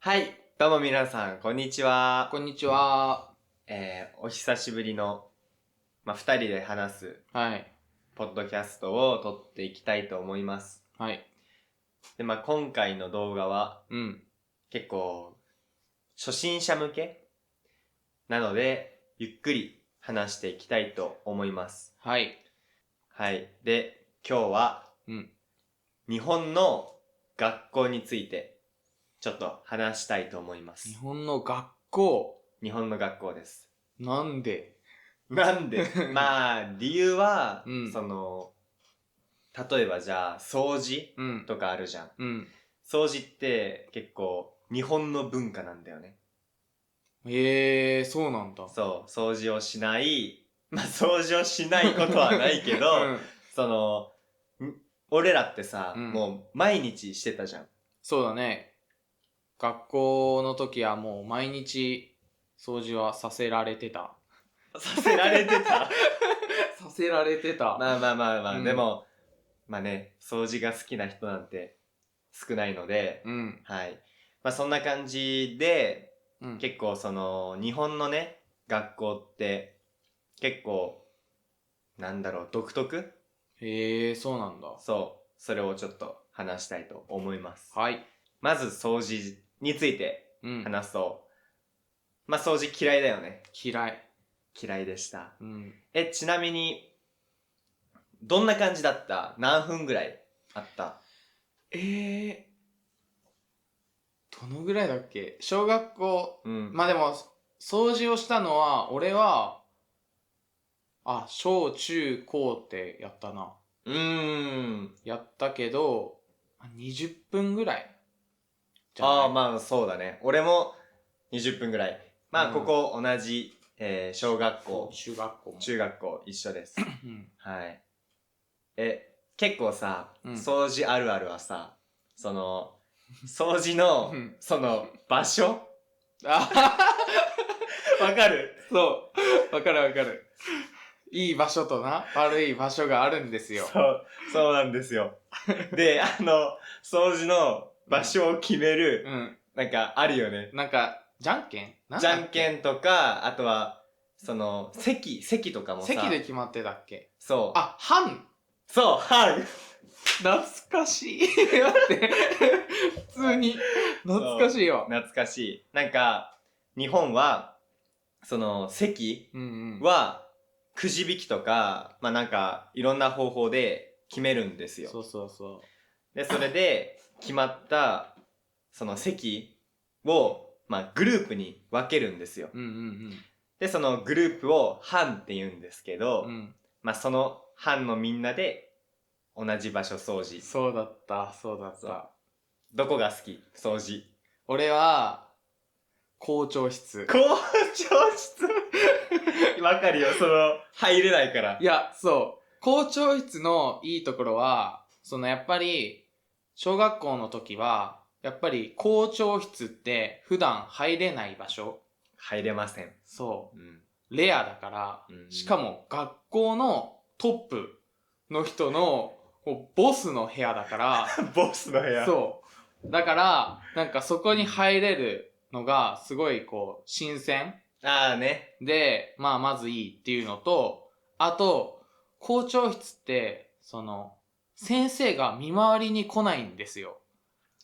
はい、どうも皆さん、こんにちは。こんにちは。お久しぶりの、二人で話す、はい。ポッドキャストを撮っていきたいと思います。はい。で、今回の動画は、うん。結構、初心者向けなので、ゆっくり話していきたいと思います。はい。はい。で、今日は、うん。日本の学校について、ちょっと話したいと思いま日す。本の学校。日本の学校です。なんで？なんで理由は、うん。例えばじゃあ、掃除うん。とかあるじゃん。うん。掃除って結構日本の文化なんだよね。そうなんだ。そう、掃除をしない。掃除をしないことはないけど、うん。その、俺らってさ、うん。もう毎日してたじゃん。そうだね。学校の時はもう毎日掃除はさせられてた。させられてた。させられてた。うん。でも、掃除が好きな人なんて少ないので、うん。はい。そんな感じで、うん。結構日本のね、学校って、結構、独特。そうなんだ。そう。それをちょっと話したいと思います。はい。まず掃除についてうん。話すと、掃除嫌いだよね。嫌い。嫌いでした。うん。ちなみに、どんな感じだった？何分ぐらいあった？どのぐらいだっけ？小学校、うん。でも、掃除をしたのは、俺は、小中高ってやったな。うーん。やったけど、20分ぐらいじゃない？そうだね。俺も20分ぐらい。ここ同じ、小学校、中学校も。中学校一緒です。うん。はい。結構さ、うん掃除あるあるはさ、掃除のう、ん場所あわかる？そう。わかるわかる。いい場所とな、悪い場所があるんですよ。そうなんですよ。で、掃除の場所を決める、うん。あるよね。なんか、じゃんけんじゃんけん。んとか、あとは、席とかもさ、席で決まってたっけ？そう。班。そう、はい。懐かしい。待って。普通に、懐かしいよ。懐かしい。日本は、席うんうん。は、くじ引きとか、いろんな方法で決めるんですよ。そうそうそで、それで、決まった、その席を、グループに分けるんですよ。う。うんうんで、そのグループを班って言うんですけど、うん。その班のみんなで、同じ場所掃除。そうだった、そうだっそうた。どこが好き？掃除。俺は、校長室。校長室わかるよ、入れないから。いや、そう。校長室のいいところは、やっぱり、小学校の時は、やっぱり校長室って普段入れない場所。入れません。そうん。う。レアだから、しかも学校のトップの人の、ボスの部屋だから、ボスの部屋。そう。だから、そこに入れるのが、すごい新鮮ああね。で、まずいいっていうのと、あと、校長室って、先生が見回りに来ないんですよ。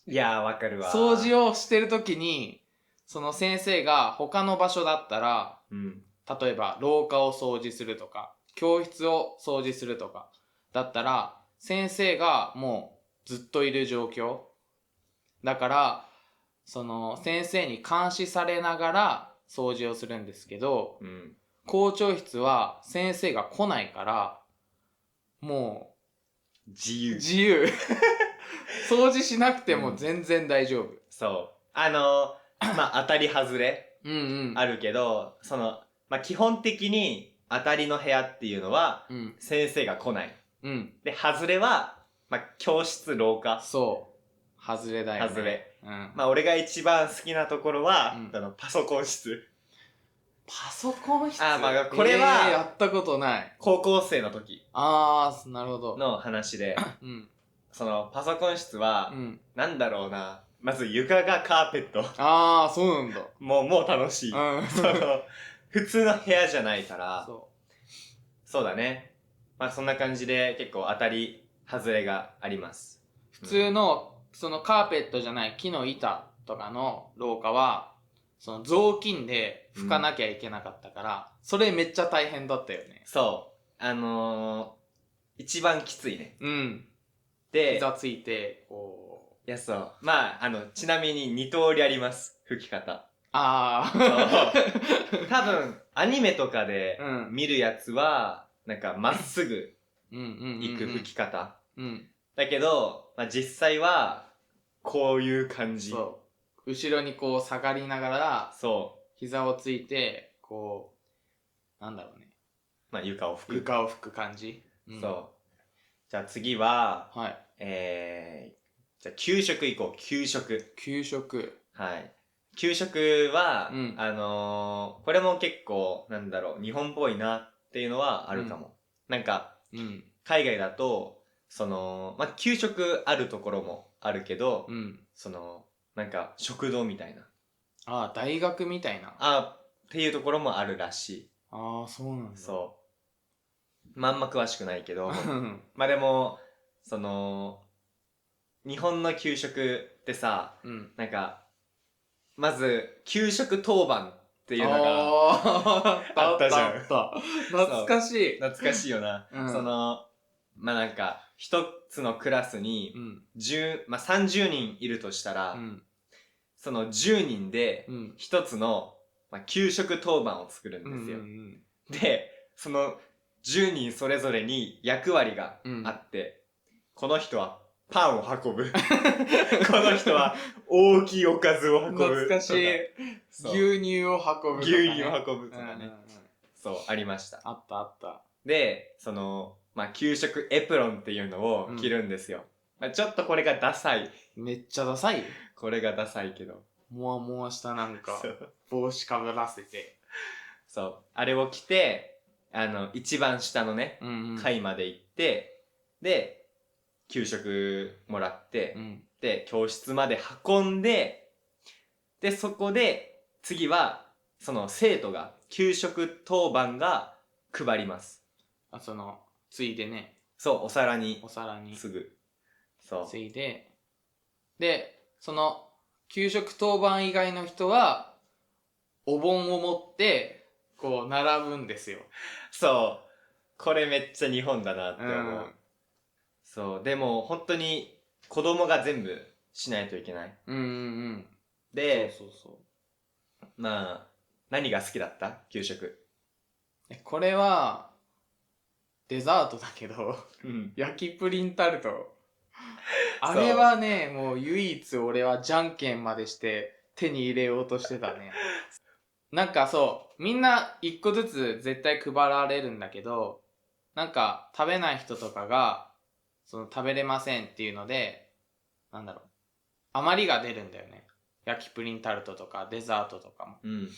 いやー、わかるわ。掃除をしてる時に、その先生が他の場所だったら、うん。例えば廊下を掃除するとか、教室を掃除するとか、だったら、先生がもうずっといる状況。だから、先生に監視されながら掃除をするんですけど、うん。校長室は先生が来ないから、も自由。自由。掃除しなくても全然大丈夫。そう。当たり外れうんうん。あるけど、基本的に当たりの部屋っていうのは、うん。先生が来ない。うん。で、外れは、教室、廊下。そう。外れだよね。外れ。うん。俺が一番好きなところは、パソコン室。パソコン室これはやったことない。高校生の時なるほど。の話で、うん。パソコン室は、うん。まず床がカーペット。ああ、そうなんだ。もう楽しい。うん。その、普通の部屋じゃないから、そそうだね。まあそんな感じで結構当たり、外れがあります。う。普通の、そのカーペットじゃない木の板とかの廊下は、その雑巾で拭かなきゃいけなかったから、それめっちゃ大変だったよね。そう。一番きついね。うん。で、膝ついて、こう。いやそう。まあ、ちなみに2通りあります。拭き方。ああ。あ。多分、アニメとかでうん見るやつは、なんかまっすぐうんうんうんうん。行く拭き方。うん。だけど、まあ、実際は、こういう感じ。そう。後ろにこう下がりながら、そ膝をついて、こう、なんだろうね。う。まあ、床を拭く。床を拭く感じ。そう。じゃあ次は、はい。じゃあ給食行こう。給食。給食。はい。給食は、うんこれも結構、なんだろう、日本っぽいなっていうのはあるかも。なんか、うん。海外だと、まあ、給食あるところもあるけど、うん。なんか、食堂みたいな。ああ、大学みたいな。っていうところもあるらしい。ああ、そうなんだ。そう。まあ、あんま詳しくないけど、うんまあでも、日本の給食ってさ、うん。なんか、まず、給食当番っていうのが、ああったじゃんあった。懐かしい。懐かしいよな。うんまあなんか、一つのクラスにう、ん。まあ30人いるとしたら、うん。その10人でう、ん。一つの、まあ、給食当番を作るんうん。ですよ。うん。で、その10人それぞれに役割があって、この人はパンを運ぶ。この人は大きいおかずを運ぶ。懐かしい。そう牛乳を運ぶとかね。牛乳を運ぶとかね。うんうんうん。そう、ありました。あったあった。で、まあ、給食エプロンっていうのを着るんですよ。まあ、ちょっとこれがダサい。めっちゃダサいよ。これがダサいけど。もわもわしたなんかそ、う。帽子かぶらせて。そう。あれを着て、一番下のね、うんうん。階まで行って、で、給食もらって、うん。で、教室まで運んで、で、そこで、次は、生徒が、給食当番が配ります。あ、ついでね、そう、お皿にお、皿にすぐ。そう。ついで、で、給食当番以外の人は、お盆を持って、こう、並ぶんですよ。そう。これめっちゃ日本だなって思う。うんそう。でも、本当に、子供が全部しないといけない。うんうんうん。で、そうそうそう。まあ、何が好きだった給食。これは、デザートだけど、うん。焼きプリンタルト。あれはね、もう唯一俺はじゃんけんまでして手に入れようとしてたね。なんかそう、みんな一個ずつ絶対配られるんだけど、なんか食べない人とかが、食べれませんっていうので、なんだろう、余りが出るんだよね。焼きプリンタルトとかデザートとかも。うん。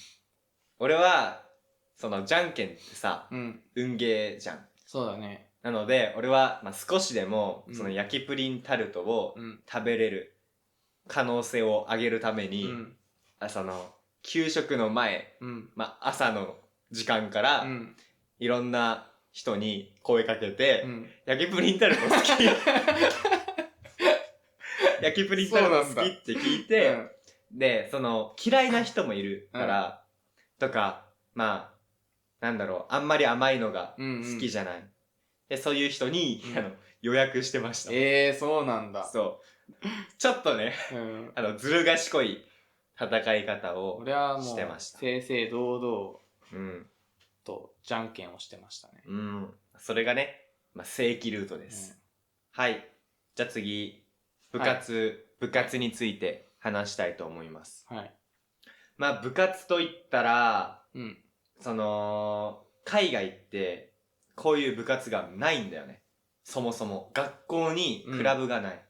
俺は、じゃんけんってさ、うん、運ゲーじゃん。そうだね。なので、俺は、まあ、少しでも、うん焼きプリンタルトをうん、食べれる可能性を上げるためうに、ん、給食の前、うん、まあ、朝の時間から、うん、いろんな人に声かけて、うん。焼きプリンタルト好き焼きプリンタルト好きって聞いて、で、嫌いな人もいるから、とか、まあ、なんだろう、あんまり甘いのが好きじゃない。で、そういう人に、予約してました。そうなんだ。そう。ちょっとね、うん。ずる賢い戦い方を俺はもう、してました。正々堂々うん。とじゃんけんをしてましたね。うん。それがね、まあ、正規ルートです。はい。じゃあ次、部活について話したいと思います。はい。まあ、部活といったら、うん。海外って、こういう部活がないんだよね。そもそも。学校にクラブがない。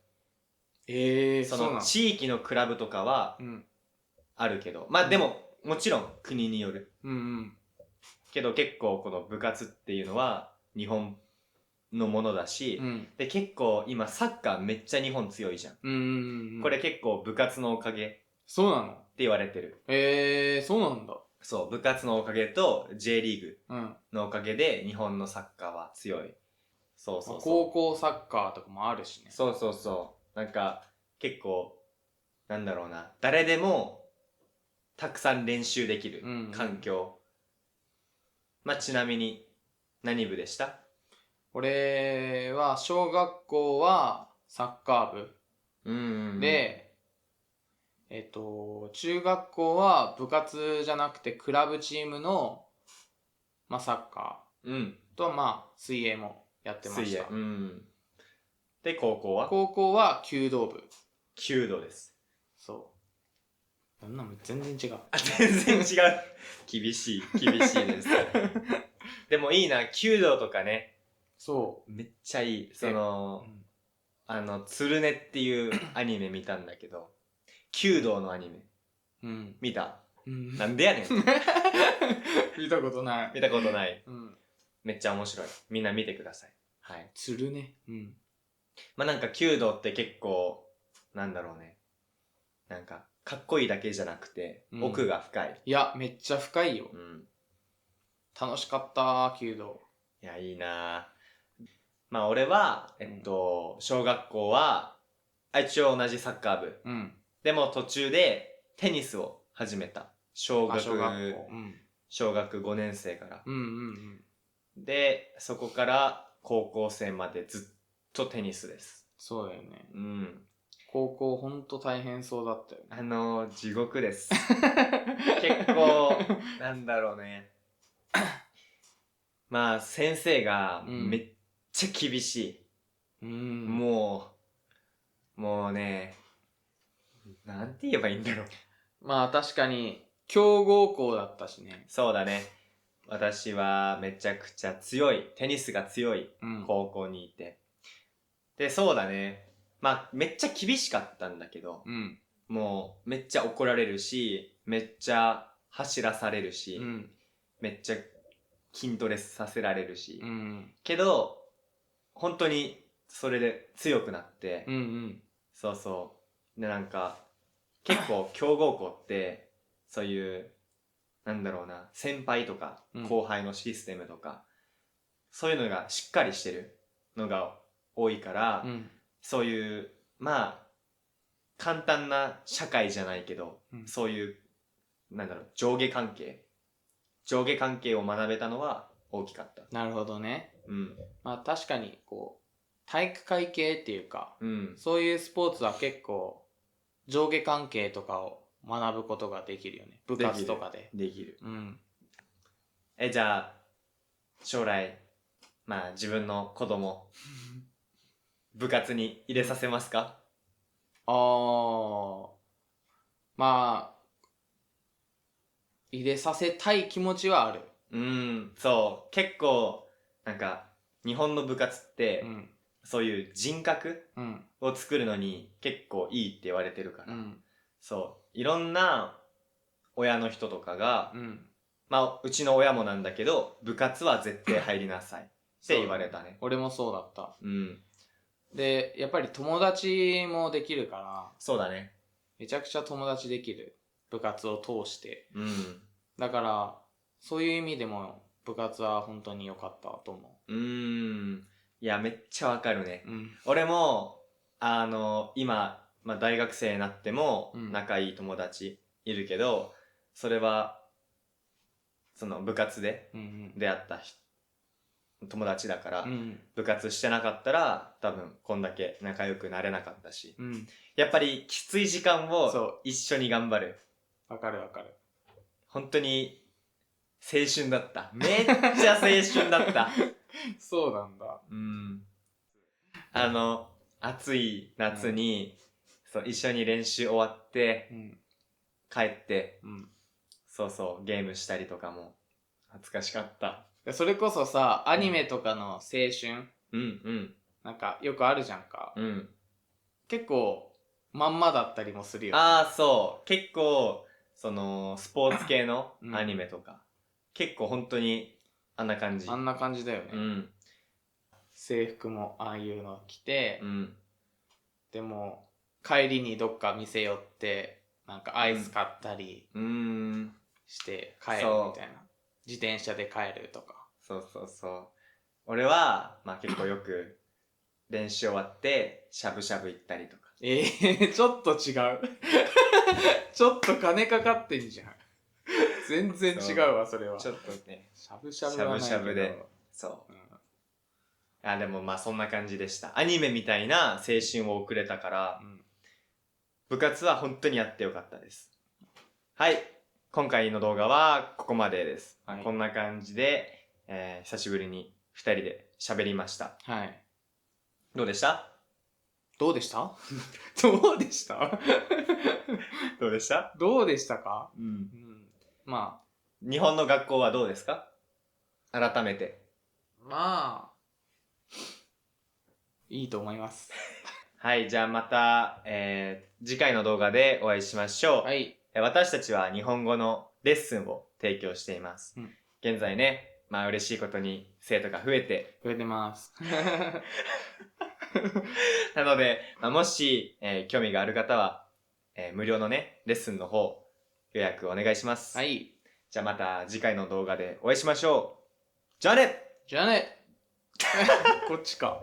そうなん地域のクラブとかはうん。あるけど。まあでも、もちろん国による。うんうん。けど結構この部活っていうのは日本のものだし、で結構今サッカーめっちゃ日本強いじゃん。これ結構部活のおかげってそうなの言われてる。そうなんだ。そう、部活のおかげと J リーグのおかげで日本のサッカーは強い。そうそうそう。高校サッカーとかもあるしね。そうそうそう。なんか結構なんだろうな、誰でもたくさん練習できる環境。まあちなみに何部でした？俺は小学校はサッカー部で、中学校は部活じゃなくてクラブチームの、まあ、サッカーと、まあ水泳もやってました。水泳。で高校は？高校は弓道部。弓道です。そう。そんなの全然違う。全然違う。厳しいです。でもいいな、弓道とかね。そう。めっちゃいい。つるねっていうアニメ見たんだけど、弓道のアニメ。見た？なんでやねん。見たことない。見たことない。めっちゃ面白い。みんな見てください。はい。つるね。まあなんか弓道って結構、なんだろうね。なんか、かっこいいだけじゃなくて、奥が深い。いや、めっちゃ深いよ。楽しかった弓道。いや、いいなぁ。まあ俺は、小学校は、一応同じサッカー部。でも途中でテニスを始めた。小学5年生から。で、そこから高校生までずっとテニスです。そうだよね。高校ほんと大変そうだったよね。地獄です。結構、なんだろうね。まあ、先生がめっちゃ厳しい。もうね、なんて言えばいいんだろう。まあ確かに、強豪校だったしね。そうだね。私はめちゃくちゃ強い、テニスが強い高校にいて。で、そうだね。まあ、めっちゃ厳しかったんだけど、もうめっちゃ怒られるし、めっちゃ走らされるし、めっちゃ筋トレさせられるし。けど、本当にそれで強くなって、そうそう。で、なんか、結構強豪校って、そういう、なんだろうな、先輩とか後輩のシステムとか、そういうのがしっかりしてるのが多いから、そういう、まあ、簡単な社会じゃないけど、そういう、なんだろう、上下関係を学べたのは大きかった。なるほどね。まあ確かに、こう、体育会系っていうか、そういうスポーツは結構、上下関係とかを学ぶことができるよね。部活とかで。できる。じゃあ、将来、まあ自分の子供、部活に入れさせますか？まあ、入れさせたい気持ちはある。そう。結構、なんか、日本の部活って、そういう人格を作るのに結構いいって言われてるから。そう。いろんな親の人とかが、まあ、うちの親もなんだけど、部活は絶対入りなさいって言われたね。俺もそうだった。で、やっぱり友達もできるから。そうだね。めちゃくちゃ友達できる。部活を通して。だから、そういう意味でも部活は本当に良かったと思う。いや、めっちゃわかるね。俺も、今、まあ、大学生になっても仲いい友達いるけど、それは、その部活で出会った友達だから、部活してなかったら多分こんだけ仲良くなれなかったし、やっぱりきつい時間を一緒に頑張る。わかるわかる。本当に青春だった。めっちゃ青春だった。そうなんだ。暑い夏に、そう一緒に練習終わって、帰って、そうそうゲームしたりとかも懐かしかった。それこそさ、アニメとかの青春、なんかよくあるじゃんか。結構まんまだったりもするよね。そう。結構そのスポーツ系のアニメとか、結構本当にあんな感じ。あんな感じだよね。制服もああいうの着て、うん。でも帰りにどっか店寄ってなんかアイス買ったりして帰るみたいな、自転車で帰るとか。そうそうそう。俺は、まあ結構よく練習終わってしゃぶしゃぶ行ったりとか。ちょっと違う。ちょっと金かかってんじゃん。全然違うわ、それは。ちょっとね、しゃぶしゃぶはないけど。しゃぶしゃぶで。そう。でもまあそんな感じでした。アニメみたいな青春を送れたから、部活は本当にやってよかったです。はい。今回の動画はここまでです。こんな感じで、久しぶりに2人で喋りました。はい。どうでしたどうでしたどうでしたどうでしたどうでしたか？まあ。日本の学校はどうですか？改めて。まあ、いいと思います。はい、じゃあまた、次回の動画でお会いしましょう。はい。私たちは日本語のレッスンを提供しています。現在ね、まあ嬉しいことに生徒が増えてます。なので、もし、興味がある方は、無料のね、レッスンの方、予約お願いします。はい。じゃあまた次回の動画でお会いしましょう。じゃあねじゃあねこっちか。